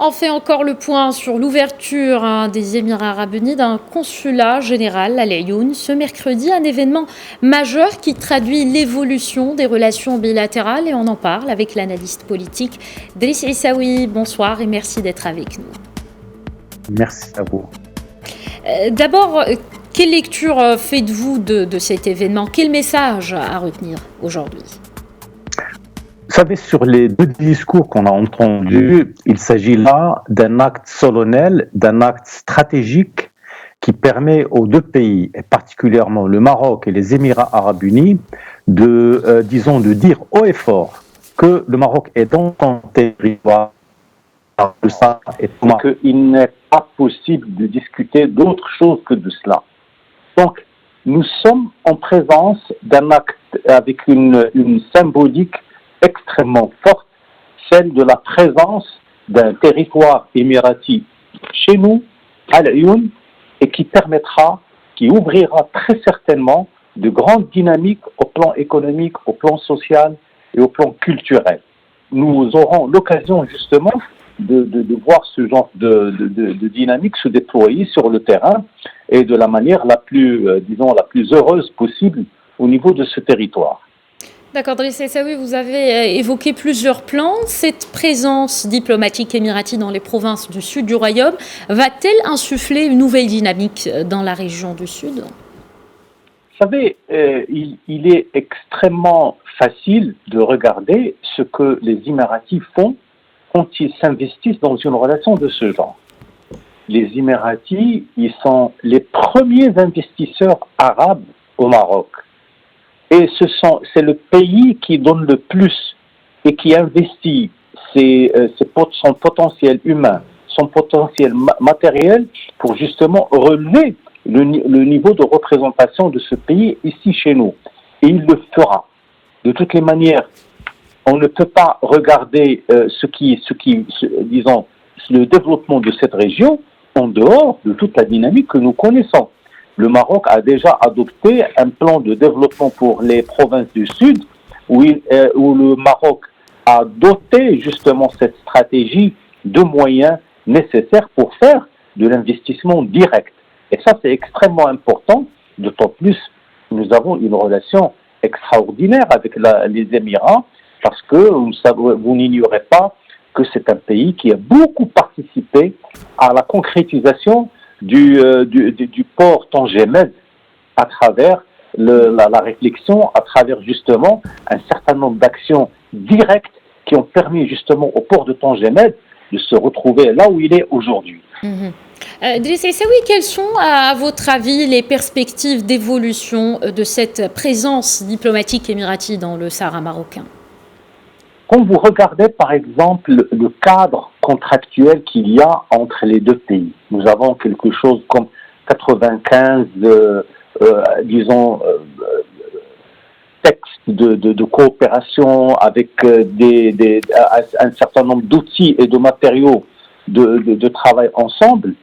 On fait encore le point sur l'ouverture des Émirats arabes unis d'un consulat général à Laayoune ce mercredi, un événement majeur qui traduit l'évolution des relations bilatérales et on en parle avec l'analyste politique Driss Essaoui. Bonsoir et merci d'être avec nous. Merci à vous. D'abord, quelle lecture faites-vous de cet événement? Quel message à retenir aujourd'hui? Vous savez, sur les deux discours qu'on a entendus, il s'agit là d'un acte solennel, d'un acte stratégique qui permet aux deux pays, et particulièrement le Maroc et les Émirats arabes unis, de dire haut et fort que le Maroc est dans son territoire, et qu'il n'est pas possible de discuter d'autre chose que de cela. Donc, nous sommes en présence d'un acte avec une symbolique extrêmement forte, celle de la présence d'un territoire émirati chez nous, à Laayoune, et qui ouvrira très certainement de grandes dynamiques au plan économique, au plan social et au plan culturel. Nous aurons l'occasion justement de voir ce genre de dynamique se déployer sur le terrain et de la manière la plus heureuse possible au niveau de ce territoire. D'accord, Driss Essaoui, vous avez évoqué plusieurs plans. Cette présence diplomatique émirati dans les provinces du sud du royaume va-t-elle insuffler une nouvelle dynamique dans la région du sud? Vous savez, il est extrêmement facile de regarder ce que les Émiratis font quand ils s'investissent dans une relation de ce genre. Les Émiratis, ils sont les premiers investisseurs arabes au Maroc. Et c'est le pays qui donne le plus et qui investit son potentiel humain, son potentiel matériel pour justement relever le niveau de représentation de ce pays ici chez nous. Et il le fera. De toutes les manières, on ne peut pas regarder le développement de cette région en dehors de toute la dynamique que nous connaissons. Le Maroc a déjà adopté un plan de développement pour les provinces du Sud, où le Maroc a doté justement cette stratégie de moyens nécessaires pour faire de l'investissement direct. Et ça, c'est extrêmement important, d'autant plus que nous avons une relation extraordinaire avec les Émirats, parce que vous n'ignorez pas que c'est un pays qui a beaucoup participé à la concrétisation du port Tanger-Med à travers la réflexion, à travers justement un certain nombre d'actions directes qui ont permis justement au port de Tanger-Med de se retrouver là où il est aujourd'hui. Driss Essaoui, quelles sont à votre avis les perspectives d'évolution de cette présence diplomatique émirati dans le Sahara marocain? Quand vous regardez par exemple le cadre contractuel qu'il y a entre les deux pays, nous avons quelque chose comme 95, textes de coopération avec un certain nombre d'outils et de matériaux de travail ensemble,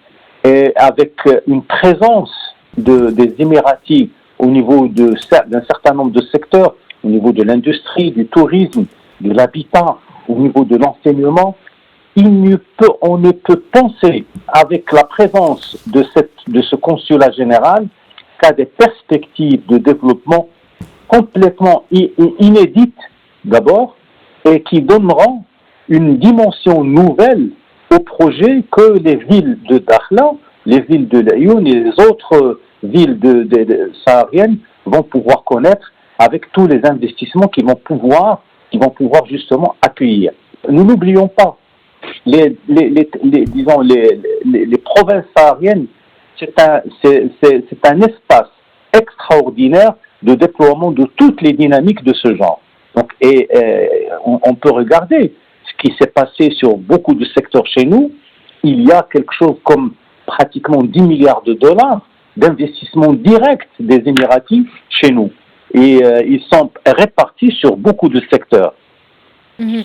et avec une présence des Émiratis au niveau d'un certain nombre de secteurs, au niveau de l'industrie, du tourisme, de l'habitat, au niveau de l'enseignement, on ne peut penser avec la présence de ce consulat général qu'à des perspectives de développement complètement inédites d'abord, et qui donneront une dimension nouvelle au projet que les villes de Dakhla, les villes de Laayoune et les autres villes sahariennes vont pouvoir connaître avec tous les investissements qui vont pouvoir justement accueillir. Nous n'oublions pas, les provinces sahariennes, c'est un espace extraordinaire de déploiement de toutes les dynamiques de ce genre. Donc, on peut regarder ce qui s'est passé sur beaucoup de secteurs chez nous. Il y a quelque chose comme pratiquement 10 milliards de dollars d'investissement direct des Émiratis chez nous. Et ils sont répartis sur beaucoup de secteurs. Mhm.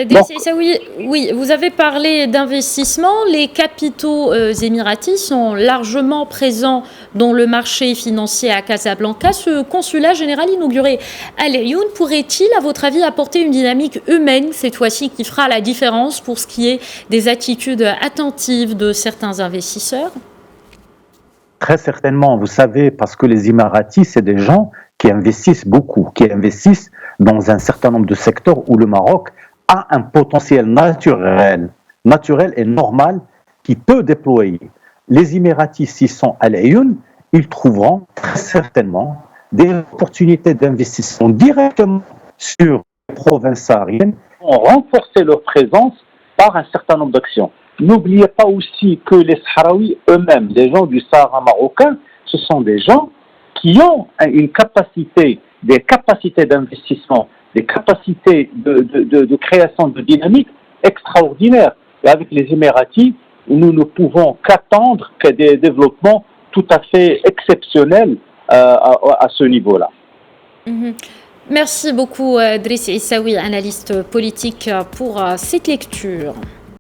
Donc, Saoui, oui, vous avez parlé d'investissement. Les capitaux émiratis sont largement présents dans le marché financier à Casablanca. Ce consulat général inauguré à Laayoune pourrait-il, à votre avis, apporter une dynamique humaine cette fois-ci qui fera la différence pour ce qui est des attitudes attentives de certains investisseurs? très certainement, vous savez, parce que les Émiratis, c'est des gens qui investissent beaucoup, qui investissent dans un certain nombre de secteurs où le Maroc a un potentiel naturel et normal qui peut déployer. Les Émiratis, s'ils sont à l'Ayoun, ils trouveront très certainement des opportunités d'investissement directement sur les provinces sahariennes, pour renforcer leur présence par un certain nombre d'actions. N'oubliez pas aussi que les Sahraouis eux-mêmes, les gens du Sahara marocain, ce sont des gens qui ont une capacité, des capacités d'investissement, des capacités de création de dynamique extraordinaires. Et avec les Émiratis, nous ne pouvons qu'attendre que des développements tout à fait exceptionnels à ce niveau-là. Mhm. Merci beaucoup, Driss Issaoui, analyste politique, pour cette lecture.